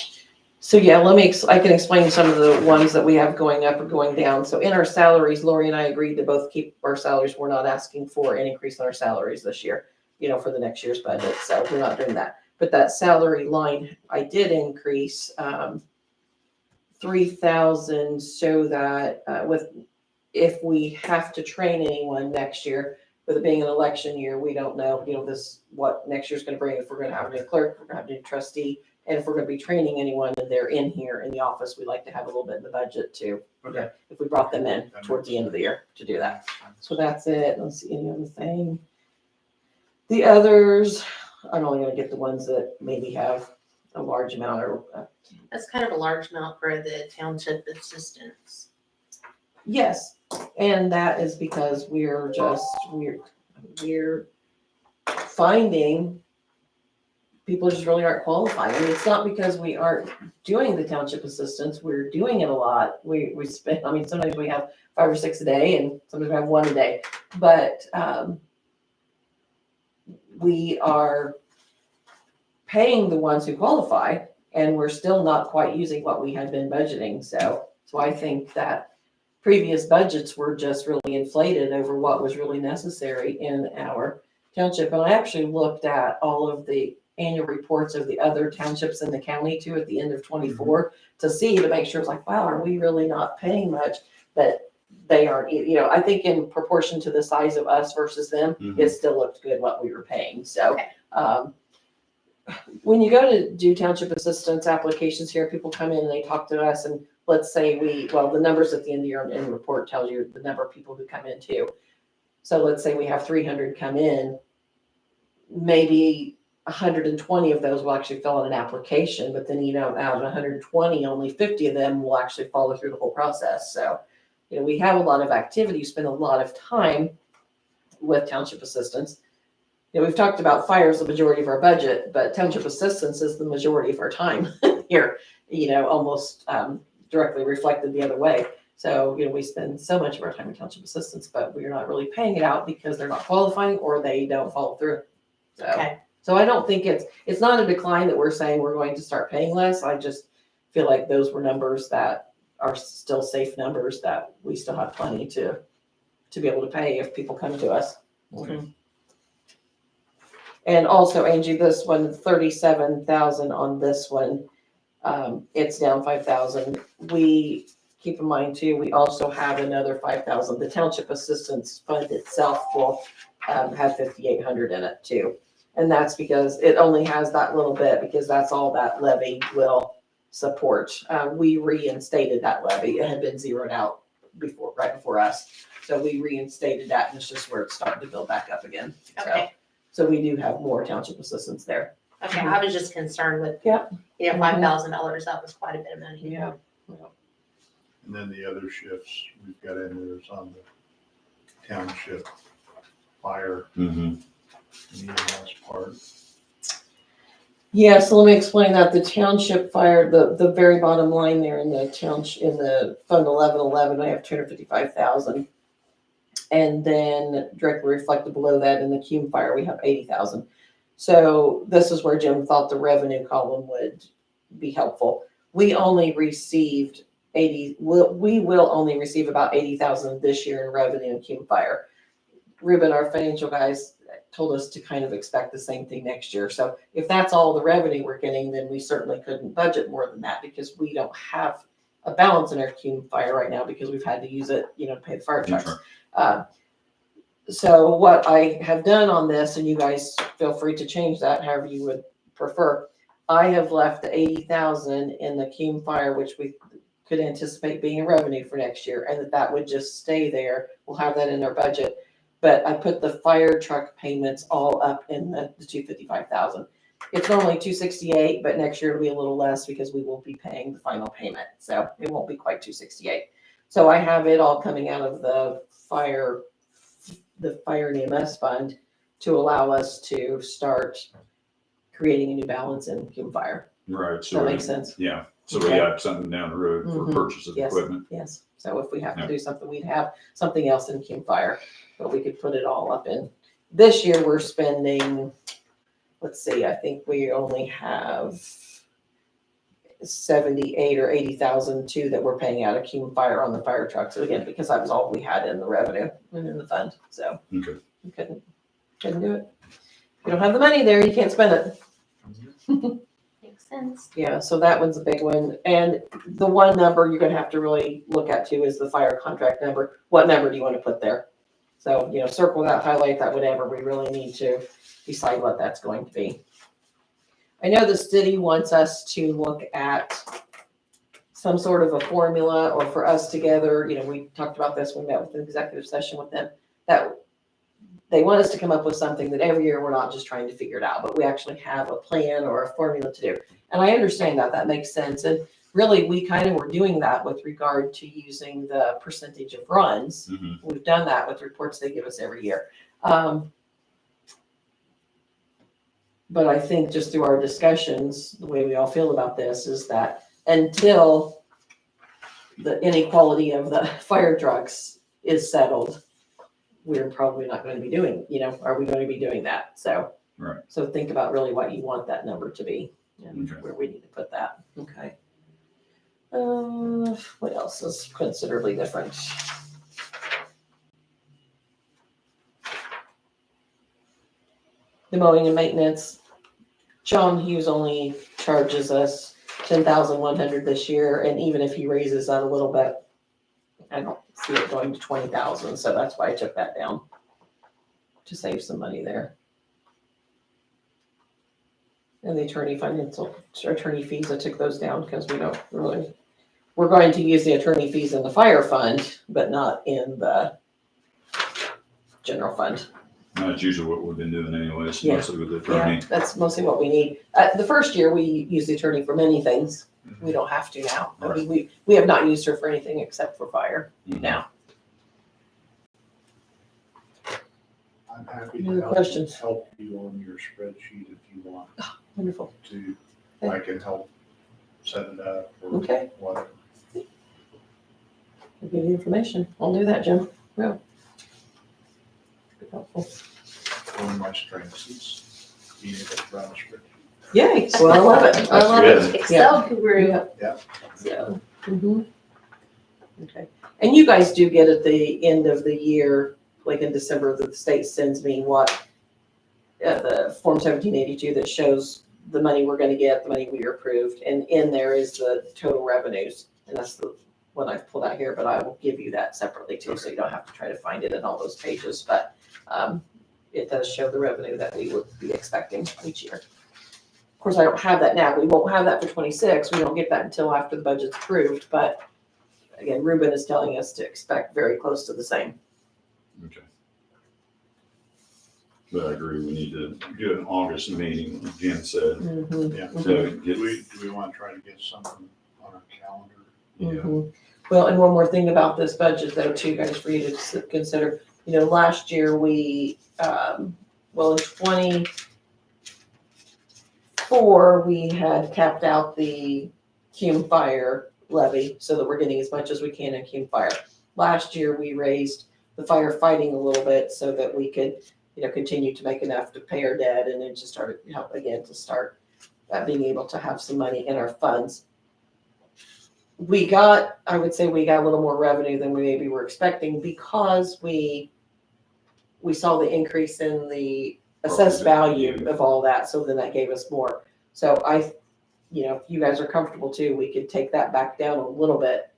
S4: So yeah, I can explain some of the ones that we have going up or going down. So in our salaries, Lori and I agreed to both keep our salaries. We're not asking for an increase in our salaries this year, for the next year's budget. So we're not doing that. But that salary line, I did increase 3,000 so that if we have to train anyone next year, with it being an election year, we don't know, what next year's gonna bring, if we're gonna have a new clerk, if we're gonna have a new trustee, and if we're gonna be training anyone and they're in here in the office, we like to have a little bit in the budget too.
S3: Okay.
S4: If we brought them in towards the end of the year to do that. So that's it. Let's see, any other thing? The others, I'm only gonna get the ones that maybe have a large amount or,
S1: That's kind of a large amount for the township assistants.
S4: yes. And that is because we're finding people just really aren't qualified. I mean, it's not because we aren't doing the township assistance, we're doing it a lot. We spend, I mean, sometimes we have 5 or 6 a day and sometimes we have 1 a day, but, we are paying the ones who qualify and we're still not quite using what we had been budgeting. So I think that previous budgets were just really inflated over what was really necessary in our township. And I actually looked at all of the annual reports of the other townships in the county too at the end of 24 to make sure it's like, wow, are we really not paying much? But they aren't, I think in proportion to the size of us versus them, it still looked good what we were paying. So,
S1: Okay.
S4: When you go to do township assistance applications here, people come in and they talk to us and let's say the numbers at the end of your annual report tells you the number of people who come in too. So let's say we have 300 come in, maybe 120 of those will actually fill out an application, but then, out of 120, only 50 of them will actually follow through the whole process. So, we have a lot of activity, spend a lot of time with township assistance. We've talked about fire as the majority of our budget, but township assistance is the majority of our time here, almost directly reflected the other way. So, we spend so much of our time in township assistance, but we're not really paying it out because they're not qualifying or they don't follow through.
S1: Okay.
S4: So I don't think it's not a decline that we're saying we're going to start paying less. I just feel like those were numbers that are still safe numbers that we still have plenty to be able to pay if people come to us.
S2: Okay.
S4: And also, Angie, this one, 37,000 on this one, it's down 5,000. We keep in mind too, we also have another 5,000. The township assistance fund itself will have 5,800 in it too. And that's because it only has that little bit because that's all that levy will support. We reinstated that levy. It had been zeroed out right before us. So we reinstated that and it's just where it's starting to build back up again.
S1: Okay.
S4: So we do have more township assistance there.
S1: Okay. I was just concerned with,
S4: Yeah.
S1: $5,000. That was quite a bit of money.
S4: Yeah.
S3: And then the other shifts we've got in there is on the township fire EMS part.
S4: Yeah, so let me explain that. The township fire, the very bottom line there in the township, in the fund 1111, I have 255,000. And then directly reflected below that in the Cume fire, we have 80,000. So this is where Jim thought the revenue column would be helpful. We only received we will only receive about 80,000 this year in revenue in Cume fire. Ruben, our financial guys, told us to kind of expect the same thing next year. So if that's all the revenue we're getting, then we certainly couldn't budget more than that because we don't have a balance in our Cume fire right now because we've had to use it, to pay the fire trucks. So what I have done on this, and you guys feel free to change that however you would prefer, I have left the 80,000 in the Cume fire, which we could anticipate being a revenue for next year, and that would just stay there. We'll have that in our budget. But I put the fire truck payments all up in the 255,000. It's normally 268, but next year it'll be a little less because we will be paying the final payment. So it won't be quite 268. So I have it all coming out of the fire and EMS fund to allow us to start creating a new balance in Cume fire.
S2: Right.
S4: Does that make sense?
S2: Yeah. So we
S4: Okay.
S2: got something down the road for
S4: Mhm.
S2: purchase of
S4: Yes.
S2: equipment.
S4: Yes. So if we have to
S2: Yeah.
S4: do something, we'd have something else in Cume fire, but we could put it all up in. This year we're spending, let's see, I think we only have 78 or 80,000 too that we're paying out of Cume fire on the fire trucks. So again, because that was all we had in the revenue and in the fund. So
S2: Okay.
S4: we couldn't do it. If you don't have the money there, you can't spend it.
S1: Makes sense.
S4: Yeah, so that one's a big one. And the one number you're gonna have to really look at too is the fire contract number. What number do you want to put there? So, circle that, highlight that, whatever. We really need to decide what that's going to be. I know the city wants us to look at some sort of a formula, or for us together, we talked about this when we met with an executive session with them, that they want us to come up with something that every year we're not just trying to figure it out, but we actually have a plan or a formula to do. And I understand that makes sense. And really, we kind of were doing that with regard to using the percentage of runs.
S2: Mhm.
S4: We've done that with reports they give us every year. But I think just through our discussions, the way we all feel about this is that until the inequality of the fire trucks is settled, we're probably not going to be doing, are we going to be doing that? So.
S2: Right.
S4: So think about really what you want that number to be and
S2: Okay.
S4: where we need to put that. Okay. What else is considerably different? The mowing and maintenance. John Hughes only charges us 10,100 this year, and even if he raises that a little bit, I don't see it going to 20,000, so that's why I took that down to save some money there. And the attorney fees, I took those down because we don't really, we're going to use the attorney fees in the fire fund, but not in the general fund.
S2: That's usually what we've been doing anyways,
S4: Yeah.
S2: mostly with the attorney.
S4: That's mostly what we need. The first year, we used the attorney for many things. We don't have to now. I mean, we have not used her for anything except for fire
S2: Mhm.
S4: now.
S3: I'm happy
S4: Any
S3: to
S4: other
S3: help,
S4: questions?
S3: help you on your spreadsheet if you want
S4: Wonderful.
S3: to.
S4: Okay.
S3: I can help set it up or
S4: Okay.
S3: whatever.
S4: I'll give you information. I'll do that, Jim. Yeah. Be helpful.
S3: One of my strengths is being able to run a spreadsheet.
S4: Yay. Well, I love it. I love it.
S1: Excel guru.
S3: Yeah.
S4: So, okay. And you guys do get at the end of the year, like in December, the state sends me the Form 1782 that shows the money we're gonna get, the money we approved, and in there is the total revenues. And that's the one I've pulled out here, but I will give you that separately too, so you don't have to try to find it in all those pages, but, it does show the revenue that we would be expecting each year. Of course, I don't have that now. We won't have that for 26. We don't get that until after the budget's approved, but again, Ruben is telling us to expect very close to the same.
S2: Okay. But I agree, we need to do an August meeting, like Jen said.
S3: Yeah.
S2: So
S3: Do
S2: get,
S3: we want to try to get something on our calendar?
S4: Mhm. Well, and one more thing about this budget though, too, guys, for you to consider, last year we, in 24, we had capped out the Cume Fire levy so that we're getting as much as we can in Cume Fire. Last year, we raised the firefighting a little bit so that we could, continue to make enough to pay our debt and then just start being able to have some money in our funds. I would say we got a little more revenue than we maybe were expecting because we saw the increase in the assessed value of all that, so then that gave us more. So if you guys are comfortable too, we could take that back down a little bit.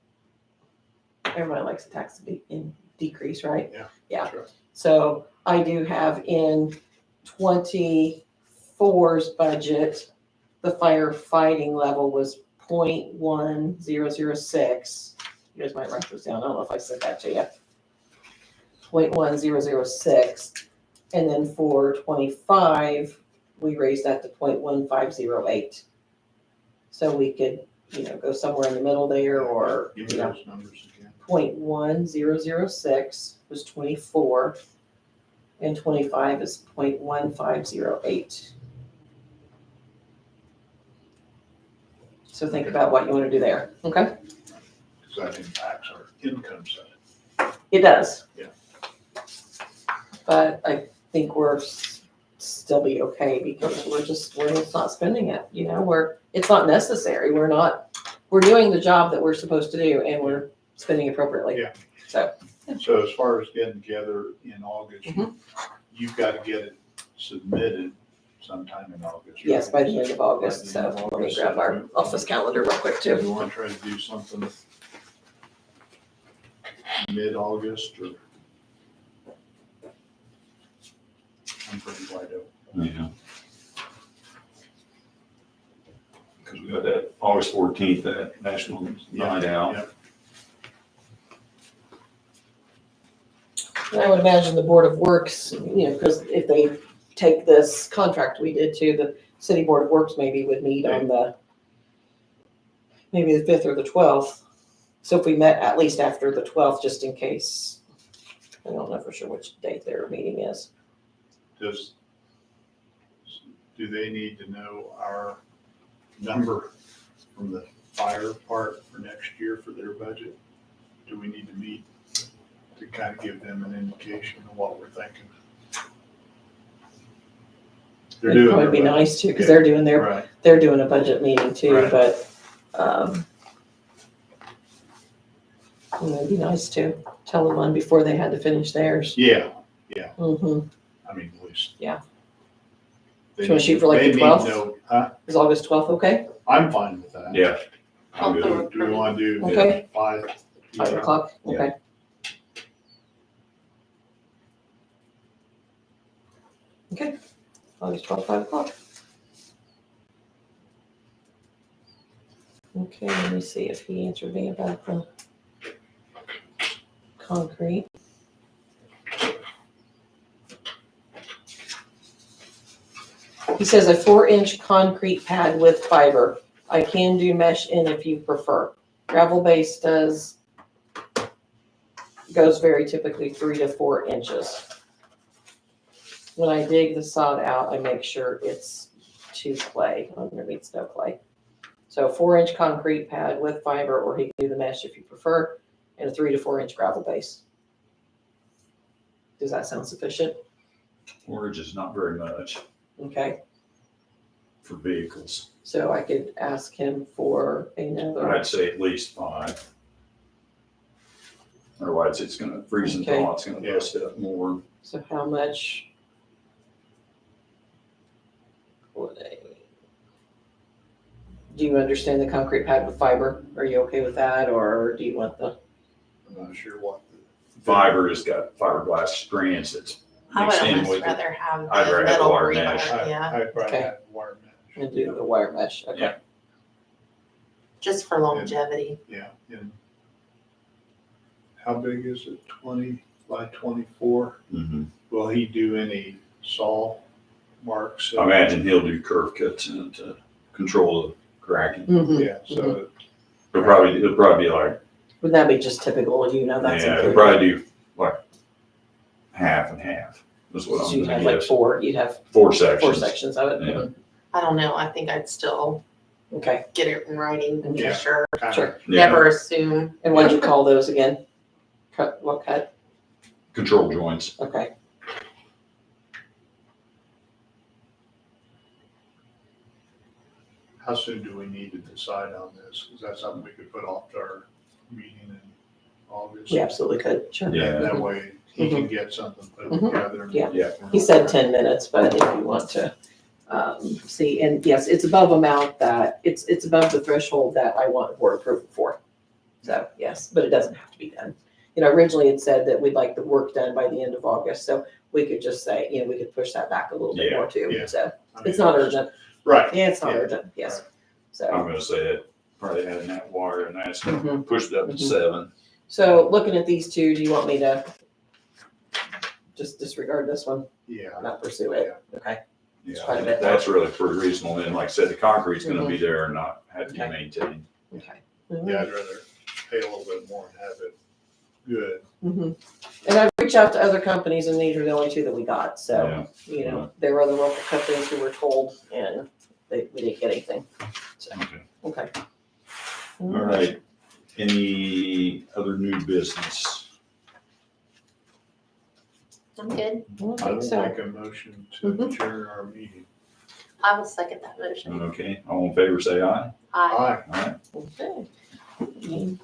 S4: Everybody likes the tax to decrease, right? Yeah.
S3: Sure.
S4: So I do have in 24's budget, the firefighting level was 0.1006. You guys might write this down. I don't know if I said that to you. 0.1006. And then for 25, we raised that to 0.1508. So we could, go somewhere in the middle there or,
S3: Give me those numbers again.
S4: 0.1006 was 24 and 25 is 0.1508. So think about what you want to do there, okay?
S3: Because that impacts our income side.
S4: It does.
S3: Yeah.
S4: But I think still be okay because we're just not spending it, it's not necessary. We're doing the job that we're supposed to do and we're spending appropriately.
S3: Yeah.
S4: So,
S3: So as far as getting together in August,
S4: Mhm.
S3: you've got to get it submitted sometime in August.
S4: yes,
S3: right?
S4: by the end of August.
S3: By
S4: So
S3: the end of
S4: let me
S3: August,
S4: grab our office calendar real quick
S3: Do
S4: too.
S3: we want to try to do something mid-August or? I'm pretty wide open.
S2: yeah. Because we got that August 14th, that National Night Out.
S3: Yeah.
S4: And I would imagine the Board of Works, because if they take this contract we did to the City Board of Works, maybe would meet on maybe the 5th or the 12th. So if we met at least after the 12th, just in case, I don't know for sure which date their meeting is.
S3: Does do they need to know our number from the fire part for next year for their budget? Do we need to meet to kind of give them an indication of what we're thinking? They're
S4: It'd
S3: doing
S4: probably be
S3: their budget.
S4: nice too, because they're doing
S3: Right,
S4: they're doing a budget meeting too,
S3: Right.
S4: but, it'd be nice to tell them one before they had to finish theirs.
S3: yeah,
S4: Mm-hmm.
S3: I mean, at least.
S4: Yeah.
S3: They
S4: Do you wanna
S3: need-
S4: shoot for like
S3: they
S4: the
S3: need
S4: 12th?
S3: to know- Huh?
S4: Is August 12th okay?
S3: I'm fine with that.
S2: Yeah. I'm good.
S3: Do we want to do
S4: Okay.
S3: 5?
S4: 5 o'clock,
S2: Yeah.
S4: okay. Okay, August 12th, 5 o'clock. Okay, let me see if he answered me about the concrete. He says a 4-inch concrete pad with fiber. I can do mesh in if you prefer. Gravel base goes very typically 3 to 4 inches. When I dig the sod out, I make sure it's to clay, underneath no clay. So 4-inch concrete pad with fiber, or he can do the mesh if you prefer, and a 3 to 4 inch gravel base. Does that sound sufficient?
S2: Orange is not very much
S4: Okay,
S2: for vehicles.
S4: so I could ask him for another,
S2: I'd say at least 5. Otherwise, it's gonna freeze and
S4: Okay.
S2: thaw, it's gonna bust up more.
S4: so how much? Do you understand the concrete pad with fiber? Are you okay with that, or do you want the?
S3: I'm not sure what.
S2: Fiber has got fiberglass strands that's
S1: I would
S2: mixed in
S1: almost
S2: with it.
S1: rather have
S2: I'd
S1: the
S2: rather have
S1: metal
S2: wire
S1: rebar,
S2: mesh.
S1: yeah,
S3: I'd probably
S4: Okay.
S3: have wire mesh.
S4: And do the wire mesh, okay.
S2: Yeah.
S1: just for longevity.
S3: Yeah, and how big is it? 20 by 24?
S2: Mhm.
S3: Will he do any saw marks?
S2: I imagine he'll do curve cuts in it to control the cracking.
S4: Mhm.
S3: Yeah, so
S2: It'll probably be like,
S4: Would that be just typical, you know, that's
S2: yeah, it'll
S4: included?
S2: probably do like half and half. That's what
S4: So
S2: I'm
S4: you'd have
S2: gonna
S4: like
S2: guess.
S4: you'd have
S2: 4
S4: 4
S2: sections.
S4: sections of it?
S2: Yeah.
S4: Mhm.
S1: I don't know, I think I'd still
S4: Okay,
S1: get it in writing to
S3: Yeah.
S1: be sure.
S3: kind
S4: sure.
S3: of,
S2: Yeah,
S1: Never assume.
S4: And what'd you call those again? What cut?
S2: control joints.
S4: Okay,
S3: how soon do we need to decide on this? Is that something we could put off to our meeting in August?
S4: we absolutely could, sure.
S2: Yeah.
S3: That way he can get something put
S4: Mhm.
S3: together.
S4: Yeah.
S2: Yeah.
S4: He said 10 minutes, but if you want to see, and yes, it's above amount that, it's above the threshold that I want board approval for. So, yes, but it doesn't have to be done. You know, originally it said that we'd like the work done by the end of August, so we could just say, you know, we could push that back a little bit more too.
S3: Yeah.
S4: So
S3: I mean,
S4: it's not urgent.
S3: Right,
S4: Yeah, it's not
S3: Yeah.
S4: urgent, yes.
S2: I'm
S4: So,
S2: gonna say it, probably adding that wire and that's
S4: mhm.
S2: pushed up to
S4: Mhm.
S2: 7.
S4: So looking at these two, do you want me to just disregard this one,
S3: yeah.
S4: not pursue it? Okay,
S2: Yeah,
S4: quite a bit.
S2: that's really pretty reasonable. And like I said, the concrete's gonna be there and not have to be
S4: Okay.
S2: maintained.
S4: okay.
S3: Yeah, I'd rather pay a little bit more and have it good.
S4: Mhm. And I've reached out to other companies and these are the only two that we got, so,
S2: Yeah.
S4: you know, there were other local companies who were told and we didn't get anything. So,
S2: Okay.
S4: okay.
S2: All right. Any other new business?
S1: I'm good.
S4: I don't
S3: I
S4: think
S3: will
S4: so.
S3: make a motion to
S4: Mhm.
S3: adjourn our meeting.
S1: I will second that motion.
S2: Okay, all in favor, say aye.
S1: Aye.
S3: Aye.
S2: All right.
S4: Okay.